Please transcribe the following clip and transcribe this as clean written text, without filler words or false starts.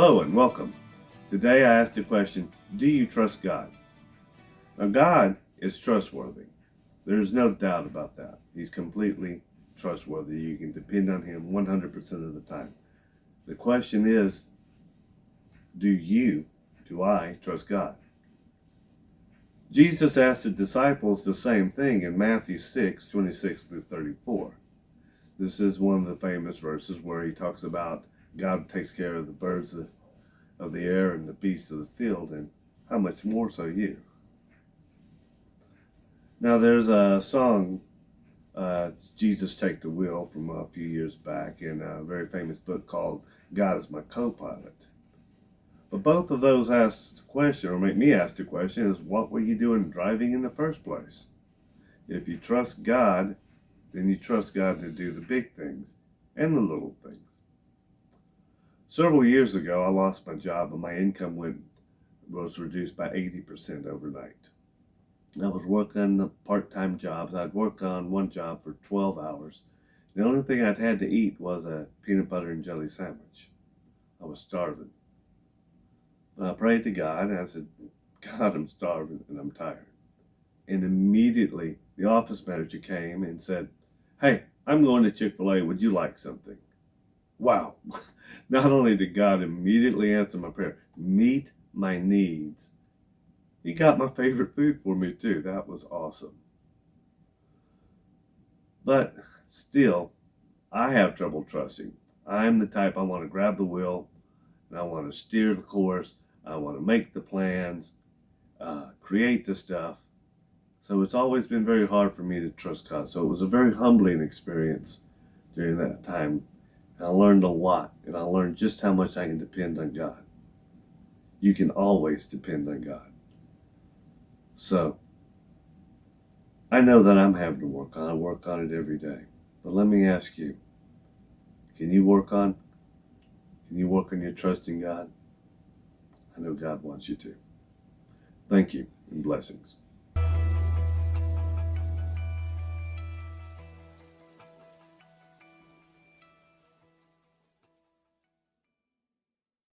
Hello and welcome. Today I asked the question, do you trust God? Now God is trustworthy. There's no doubt about that. He's completely trustworthy. You can depend on Him 100% of the time. The question is, do I trust God? Jesus asked the disciples the same thing in Matthew 6:26 through 34. This is one of the famous verses where He talks about God takes care of the birds of the air and the beasts of the field, and how much more so you. Now there's a song, Jesus Take the Wheel, from a few years back in a very famous book called God is My Co-Pilot. But both of those ask the question, or make me ask the question, is what were you doing driving in the first place? If you trust God, then you trust God to do the big things and the little things. Several years ago, I lost my job and my income was reduced by 80% overnight. I was working part-time jobs. I'd work on one job for 12 hours. The only thing I'd had to eat was a peanut butter and jelly sandwich. I was starving. I prayed to God and I said, God, I'm starving and I'm tired. And immediately the office manager came and said, hey, I'm going to Chick-fil-A. Would you like something? Wow. Not only did God immediately answer my prayer, meet my needs, He got my favorite food for me too. That was awesome. But still, I have trouble trusting. I'm the type, I want to grab the wheel and I want to steer the course. I want to make the plans, create the stuff. So it's always been very hard for me to trust God. So it was a very humbling experience during that time. And I learned a lot, and I learned just how much I can depend on God. You can always depend on God. So I know that I'm having to work on it. I work on it every day. But let me ask you, can you work on your trust in God? I know God wants you to. Thank you and blessings.